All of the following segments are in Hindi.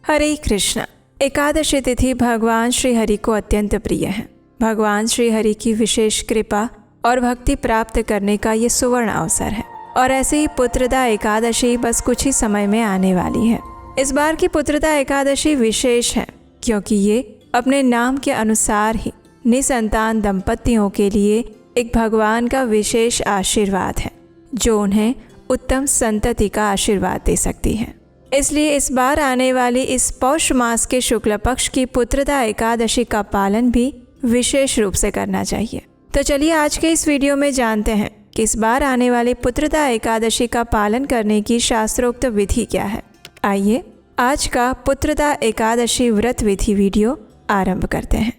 हरे कृष्ण। एकादशी तिथि भगवान श्री हरि को अत्यंत प्रिय है। भगवान श्री हरि की विशेष कृपा और भक्ति प्राप्त करने का ये सुवर्ण अवसर है। और ऐसे ही पुत्रदा एकादशी बस कुछ ही समय में आने वाली है। इस बार की पुत्रदा एकादशी विशेष है क्योंकि ये अपने नाम के अनुसार ही निसंतान दंपतियों के लिए एक भगवान का विशेष आशीर्वाद है जो उन्हें उत्तम संतति का आशीर्वाद दे सकती है। इसलिए इस बार आने वाली इस पौष मास के शुक्ल पक्ष की पुत्रदा एकादशी का पालन भी विशेष रूप से करना चाहिए। तो चलिए आज के इस वीडियो में जानते हैं कि इस बार आने वाली पुत्रदा एकादशी का पालन करने की शास्त्रोक्त विधि क्या है। आइए आज का पुत्रदा एकादशी व्रत विधि वीडियो आरंभ करते हैं।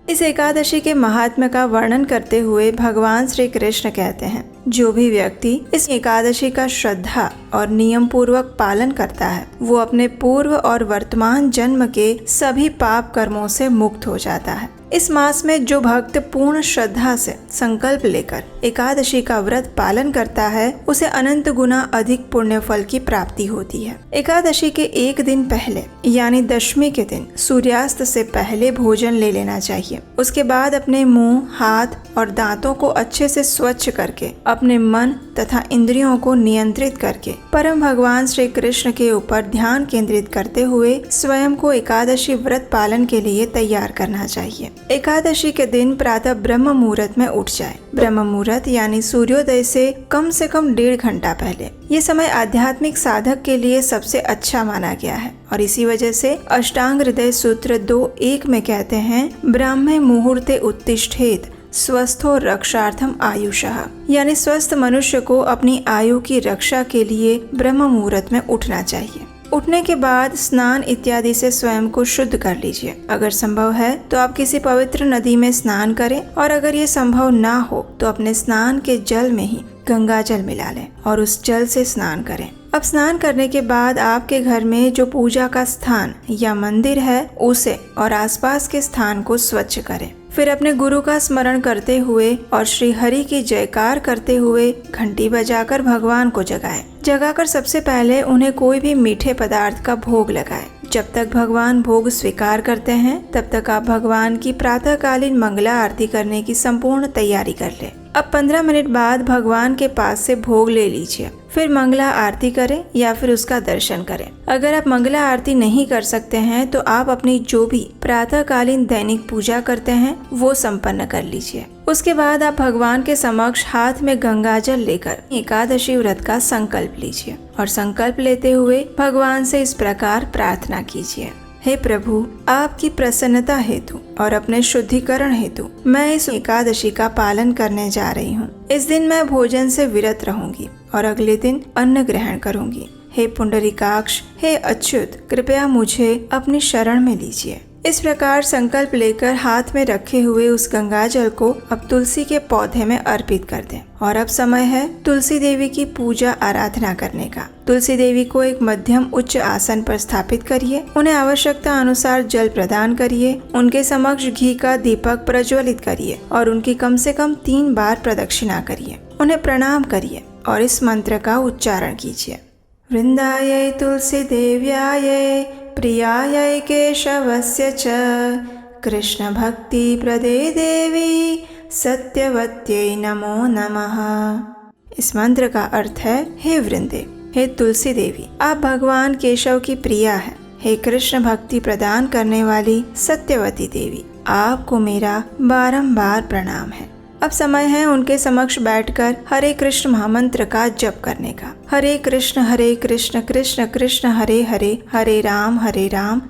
इस एकादशी के महात्म्य का वर्णन करते हुए भगवान श्री कृष्ण कहते हैं, जो भी व्यक्ति इस एकादशी का श्रद्धा और नियम पूर्वक पालन करता है वो अपने पूर्व और वर्तमान जन्म के सभी पाप कर्मों से मुक्त हो जाता है। इस मास में जो भक्त पूर्ण श्रद्धा से संकल्प लेकर एकादशी का व्रत पालन करता है उसे अनंत गुना अधिक पुण्य फल की प्राप्ति होती है। एकादशी के एक दिन पहले यानी दशमी के दिन सूर्यास्त से पहले भोजन ले लेना चाहिए। उसके बाद अपने मुंह, हाथ और दांतों को अच्छे से स्वच्छ करके अपने मन तथा इंद्रियों को नियंत्रित करके परम भगवान श्री कृष्ण के ऊपर ध्यान केंद्रित करते हुए स्वयं को एकादशी व्रत पालन के लिए तैयार करना चाहिए। एकादशी के दिन प्रातः ब्रह्म मुहूर्त में उठ जाए। ब्रह्म मुहूर्त यानी सूर्योदय से कम 1.5 घंटा पहले। ये समय आध्यात्मिक साधक के लिए सबसे अच्छा माना गया है और इसी वजह से अष्टांग हृदय सूत्र 2.1 में कहते हैं, ब्राह्मे मुहूर्ते उत्तिष्ठेत स्वस्थो रक्षार्थम आयुषः, यानी स्वस्थ मनुष्य को अपनी आयु की रक्षा के लिए ब्रह्म मुहूर्त में उठना चाहिए। उठने के बाद स्नान इत्यादि से स्वयं को शुद्ध कर लीजिए। अगर संभव है तो आप किसी पवित्र नदी में स्नान करें और अगर ये संभव ना हो तो अपने स्नान के जल में ही गंगा जल मिला लें और उस जल से स्नान करें। अब स्नान करने के बाद आपके घर में जो पूजा का स्थान या मंदिर है उसे और आसपास के स्थान को स्वच्छ करें। फिर अपने गुरु का स्मरण करते हुए और श्री हरि की जयकार करते हुए घंटी बजाकर भगवान को जगाकर सबसे पहले उन्हें कोई भी मीठे पदार्थ का भोग लगाएं। जब तक भगवान भोग स्वीकार करते हैं तब तक आप भगवान की प्रातःकालीन मंगला आरती करने की संपूर्ण तैयारी कर लें। अब 15 मिनट बाद भगवान के पास से भोग ले लीजिए। फिर मंगला आरती करें या फिर उसका दर्शन करें। अगर आप मंगला आरती नहीं कर सकते हैं तो आप अपनी जो भी प्रातःकालीन दैनिक पूजा करते हैं वो संपन्न कर लीजिए। उसके बाद आप भगवान के समक्ष हाथ में गंगा जल लेकर एकादशी व्रत का संकल्प लीजिए और संकल्प लेते हुए भगवान से इस प्रकार प्रार्थना कीजिए, हे प्रभु, आपकी प्रसन्नता हेतु और अपने शुद्धिकरण हेतु मैं इस एकादशी का पालन करने जा रही हूँ। इस दिन मैं भोजन से विरत रहूंगी और अगले दिन अन्न ग्रहण करूंगी। हे पुंडरीकाक्ष, हे अच्युत, कृपया मुझे अपनी शरण में लीजिए। इस प्रकार संकल्प लेकर हाथ में रखे हुए उस गंगा जल को अब तुलसी के पौधे में अर्पित कर दें। और अब समय है तुलसी देवी की पूजा आराधना करने का। तुलसी देवी को एक मध्यम उच्च आसन पर स्थापित करिए। उन्हें आवश्यकता अनुसार जल प्रदान करिए। उनके समक्ष घी का दीपक प्रज्वलित करिए और उनकी कम से कम 3 बार प्रदक्षिणा करिए। उन्हें प्रणाम करिए और इस मंत्र का उच्चारण कीजिए, वृंदायै तुलसी देव्यायै प्रियायै केशवस्य च कृष्ण भक्ति प्रदे देवी सत्यवत्यै नमो नमः। इस मंत्र का अर्थ है, हे वृंदे, हे तुलसी देवी, आप भगवान केशव की प्रिया है। हे कृष्ण भक्ति प्रदान करने वाली सत्यवती देवी, आपको मेरा बारंबार प्रणाम है। अब समय है उनके समक्ष बैठकर हरे कृष्ण महामंत्र का जप करने का। हरे कृष्ण कृष्ण कृष्ण हरे हरे, हरे राम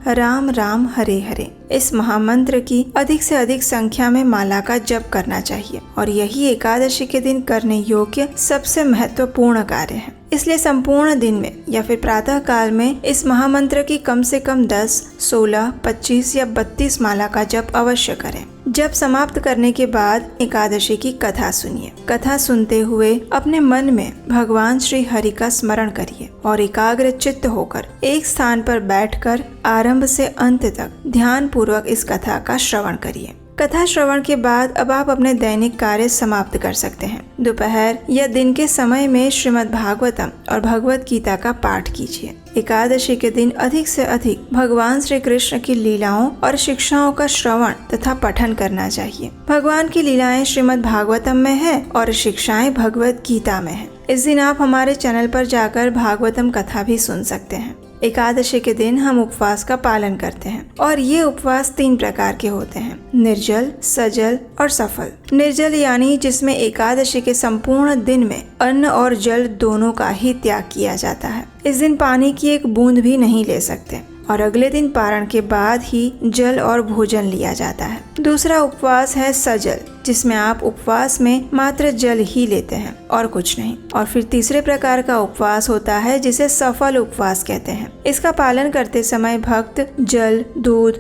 राम राम हरे हरे। इस महामंत्र की अधिक से अधिक संख्या में माला का जप करना चाहिए और यही एकादशी के दिन करने योग्य सबसे महत्वपूर्ण कार्य है। इसलिए संपूर्ण दिन में या फिर प्रातः काल में इस महामंत्र की कम से कम 10, 16, 25 या 32 माला का जप अवश्य करें। जप समाप्त करने के बाद एकादशी की कथा सुनिए। कथा सुनते हुए अपने मन में भगवान श्री हरि का स्मरण करिए और एकाग्र चित्त होकर एक स्थान पर बैठकर आरंभ से अंत तक ध्यान पूर्वक इस कथा का श्रवण करिए। कथा श्रवण के बाद अब आप अपने दैनिक कार्य समाप्त कर सकते हैं। दोपहर या दिन के समय में श्रीमद् भागवतम और भगवत गीता का पाठ कीजिए। एकादशी के दिन अधिक से अधिक भगवान श्री कृष्ण की लीलाओं और शिक्षाओं का श्रवण तथा पठन करना चाहिए। भगवान की लीलाएं श्रीमद् भागवतम में है और शिक्षाएं भगवत गीता में है। इस दिन आप हमारे चैनल पर जाकर भागवतम कथा भी सुन सकते हैं। एकादशी के दिन हम उपवास का पालन करते हैं और ये उपवास 3 प्रकार के होते हैं, निर्जल, सजल और सफल। निर्जल यानी जिसमें एकादशी के संपूर्ण दिन में अन्न और जल दोनों का ही त्याग किया जाता है। इस दिन पानी की एक बूंद भी नहीं ले सकते और अगले दिन पारण के बाद ही जल और भोजन लिया जाता है। दूसरा उपवास है सजल, जिसमें आप उपवास में मात्र जल ही लेते हैं और कुछ नहीं। और फिर तीसरे प्रकार का उपवास होता है जिसे सफल उपवास कहते हैं। इसका पालन करते समय भक्त जल, दूध,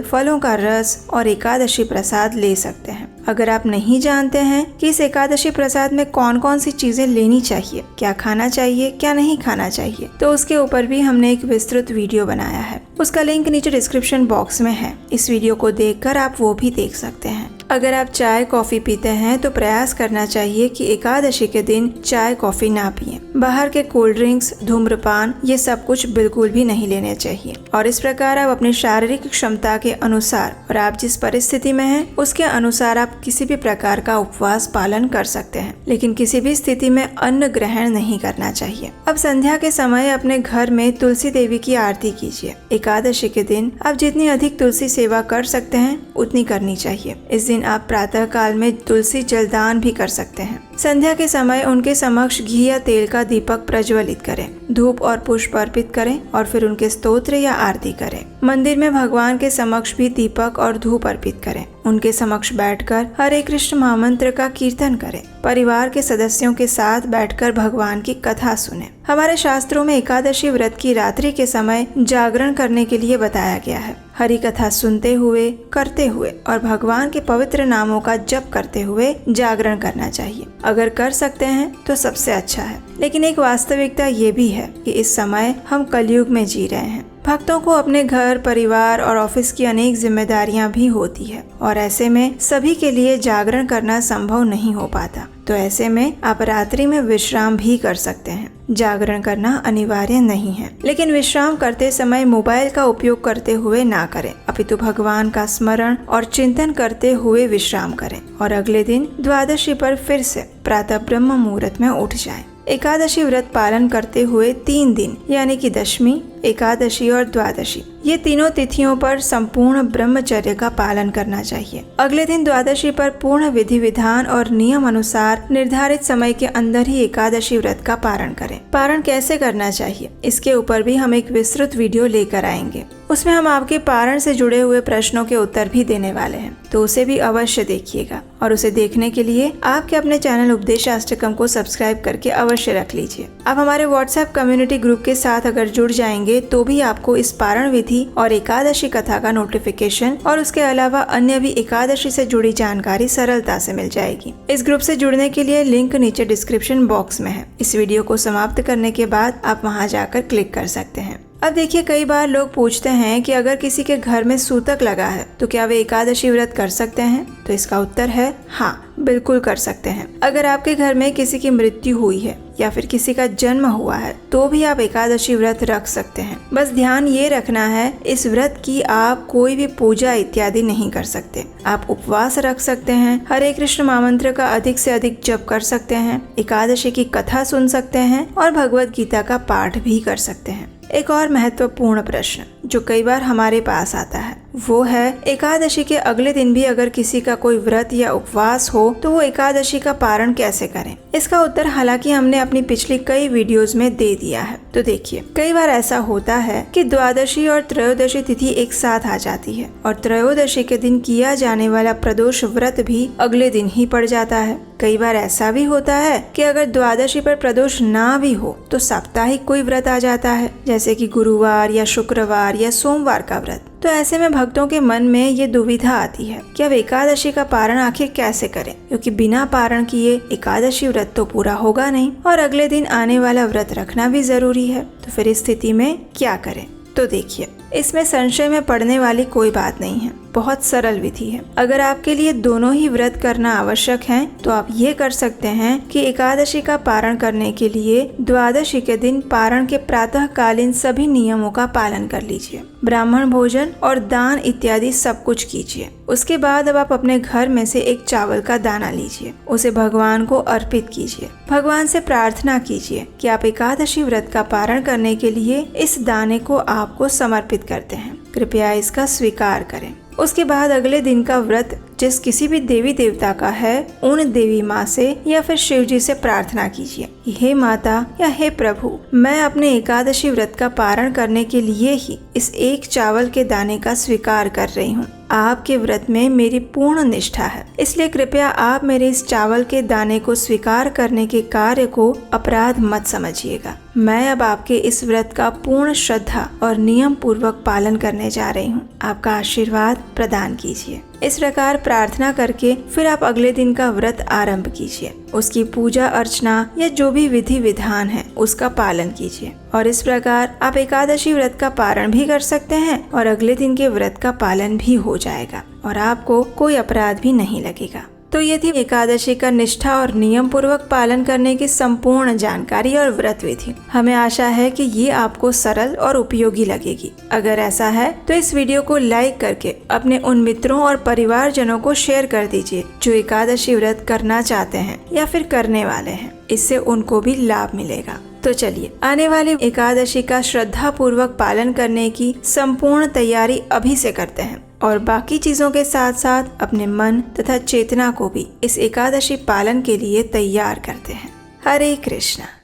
फलों का रस और एकादशी प्रसाद ले सकते हैं। अगर आप नहीं जानते हैं कि इस एकादशी प्रसाद में कौन कौन सी चीजें लेनी चाहिए, क्या खाना चाहिए, क्या नहीं खाना चाहिए, तो उसके ऊपर भी हमने एक विस्तृत वीडियो बनाया है। उसका लिंक नीचे डिस्क्रिप्शन बॉक्स में है। इस वीडियो को देखकर आप वो भी देख सकते हैं। अगर आप चाय कॉफी पीते हैं तो प्रयास करना चाहिए कि एकादशी के दिन चाय कॉफी ना पिएं। बाहर के कोल्ड ड्रिंक्स, धूम्रपान, ये सब कुछ बिल्कुल भी नहीं लेने चाहिए। और इस प्रकार आप अपनी शारीरिक क्षमता के अनुसार और आप जिस परिस्थिति में हैं उसके अनुसार आप किसी भी प्रकार का उपवास पालन कर सकते हैं, लेकिन किसी भी स्थिति में अन्न ग्रहण नहीं करना चाहिए। अब संध्या के समय अपने घर में तुलसी देवी की आरती कीजिए। एकादशी के दिन आप जितनी अधिक तुलसी सेवा कर सकते हैं उतनी करनी चाहिए। इस दिन आप प्रातः काल में तुलसी जलदान भी कर सकते हैं। संध्या के समय उनके समक्ष घी या तेल का दीपक प्रज्वलित करें, धूप और पुष्प अर्पित करें और फिर उनके स्तोत्र या आरती करें। मंदिर में भगवान के समक्ष भी दीपक और धूप अर्पित करें। उनके समक्ष बैठकर हरे कृष्ण महामंत्र का कीर्तन करें। परिवार के सदस्यों के साथ बैठकर भगवान की कथा सुनें। हमारे शास्त्रों में एकादशी व्रत की रात्रि के समय जागरण करने के लिए बताया गया है। हरि कथा सुनते हुए, करते हुए और भगवान के पवित्र नामों का जप करते हुए जागरण करना चाहिए। अगर कर सकते हैं तो सबसे अच्छा है, लेकिन एक वास्तविकता ये भी है कि इस समय हम कलयुग में जी रहे हैं। भक्तों को अपने घर, परिवार और ऑफिस की अनेक जिम्मेदारियां भी होती है और ऐसे में सभी के लिए जागरण करना संभव नहीं हो पाता। तो ऐसे में आप रात्रि में विश्राम भी कर सकते हैं। जागरण करना अनिवार्य नहीं है, लेकिन विश्राम करते समय मोबाइल का उपयोग करते हुए ना करें, अपितु भगवान का स्मरण और चिंतन करते हुए विश्राम करें और अगले दिन द्वादशी पर फिर से प्रातः ब्रह्म मुहूर्त में उठ जाएं। एकादशी व्रत पालन करते हुए 3 दिन यानी कि दशमी, एकादशी और द्वादशी, ये तीनों तिथियों पर संपूर्ण ब्रह्मचर्य का पालन करना चाहिए। अगले दिन द्वादशी पर पूर्ण विधि विधान और नियम अनुसार निर्धारित समय के अंदर ही एकादशी व्रत का पारण करें। पारण कैसे करना चाहिए इसके ऊपर भी हम एक विस्तृत वीडियो लेकर आएंगे। उसमें हम आपके पारण से जुड़े हुए प्रश्नों के उत्तर भी देने वाले हैं, तो उसे भी अवश्य देखिएगा। और उसे देखने के लिए आपके अपने चैनल उपदेशाष्टकम को सब्सक्राइब करके अवश्य रख लीजिए। आप हमारे व्हाट्सएप कम्युनिटी ग्रुप के साथ अगर जुड़ जाएंगे तो भी आपको इस पारण विधि और एकादशी कथा का नोटिफिकेशन और उसके अलावा अन्य भी एकादशी से जुड़ी जानकारी सरलता से मिल जाएगी। इस ग्रुप से जुड़ने के लिए लिंक नीचे डिस्क्रिप्शन बॉक्स में है। इस वीडियो को समाप्त करने के बाद आप वहां जाकर क्लिक कर सकते हैं। अब देखिए, कई बार लोग पूछते हैं कि अगर किसी के घर में सूतक लगा है तो क्या वे एकादशी व्रत कर सकते हैं? तो इसका उत्तर है हाँ, बिल्कुल कर सकते हैं। अगर आपके घर में किसी की मृत्यु हुई है या फिर किसी का जन्म हुआ है तो भी आप एकादशी व्रत रख सकते हैं। बस ध्यान ये रखना है, इस व्रत की आप कोई भी पूजा इत्यादि नहीं कर सकते। आप उपवास रख सकते हैं, हरे कृष्ण महामंत्र का अधिक से अधिक जप कर सकते हैं, एकादशी की कथा सुन सकते हैं और भगवत गीता का पाठ भी कर सकते हैं। एक और महत्वपूर्ण प्रश्न जो कई बार हमारे पास आता है वो है, एकादशी के अगले दिन भी अगर किसी का कोई व्रत या उपवास हो तो वो एकादशी का पारण कैसे करें? इसका उत्तर हालांकि हमने अपनी पिछली कई वीडियोस में दे दिया है। तो देखिए, कई बार ऐसा होता है कि द्वादशी और त्रयोदशी तिथि एक साथ आ जाती है और त्रयोदशी के दिन किया जाने वाला प्रदोष व्रत भी अगले दिन ही पड़ जाता है। कई बार ऐसा भी होता है कि अगर द्वादशी पर प्रदोष ना भी हो तो साप्ताहिक कोई व्रत आ जाता है, जैसे कि गुरुवार या शुक्रवार या सोमवार का व्रत। तो ऐसे में भक्तों के मन में ये दुविधा आती है कि अब एकादशी का पारण आखिर कैसे करें, क्योंकि बिना पारण किए एकादशी व्रत तो पूरा होगा नहीं और अगले दिन आने वाला व्रत रखना भी जरूरी है। तो फिर इस स्थिति में क्या करें? तो देखिए, इसमें संशय में पड़ने वाली कोई बात नहीं है। बहुत सरल विधि है। अगर आपके लिए दोनों ही व्रत करना आवश्यक है तो आप ये कर सकते हैं कि एकादशी का पारण करने के लिए द्वादशी के दिन पारण के प्रातःकालीन सभी नियमों का पालन कर लीजिए। ब्राह्मण भोजन और दान इत्यादि सब कुछ कीजिए। उसके बाद अब आप अपने घर में से एक चावल का दाना लीजिए, उसे भगवान को अर्पित कीजिए। भगवान से प्रार्थना कीजिए कि आप एकादशी व्रत का पारण करने के लिए इस दाने को आपको समर्पित करते हैं, कृपया इसका स्वीकार करें। उसके बाद अगले दिन का व्रत जिस किसी भी देवी देवता का है उन देवी माँ से या फिर शिव जी से प्रार्थना कीजिए, हे माता या हे प्रभु, मैं अपने एकादशी व्रत का पारण करने के लिए ही इस एक चावल के दाने का स्वीकार कर रही हूँ। आपके व्रत में मेरी पूर्ण निष्ठा है, इसलिए कृपया आप मेरे इस चावल के दाने को स्वीकार करने के कार्य को अपराध मत समझिएगा। मैं अब आपके इस व्रत का पूर्ण श्रद्धा और नियम पूर्वक पालन करने जा रही हूँ, आपका आशीर्वाद प्रदान कीजिए। इस प्रकार प्रार्थना करके फिर आप अगले दिन का व्रत आरंभ कीजिए। उसकी पूजा अर्चना या जो भी विधि विधान है उसका पालन कीजिए और इस प्रकार आप एकादशी व्रत का पारण भी कर सकते हैं और अगले दिन के व्रत का पालन भी हो जाएगा और आपको कोई अपराध भी नहीं लगेगा। तो ये थी एकादशी का निष्ठा और नियम पूर्वक पालन करने की संपूर्ण जानकारी और व्रत विधि। हमें आशा है कि ये आपको सरल और उपयोगी लगेगी। अगर ऐसा है तो इस वीडियो को लाइक करके अपने उन मित्रों और परिवारजनों को शेयर कर दीजिए जो एकादशी व्रत करना चाहते हैं या फिर करने वाले हैं, इससे उनको भी लाभ मिलेगा। तो चलिए आने वाली एकादशी का श्रद्धा पूर्वक पालन करने की संपूर्ण तैयारी अभी से करते हैं और बाकी चीजों के साथ साथ अपने मन तथा चेतना को भी इस एकादशी पालन के लिए तैयार करते हैं। हरे कृष्णा।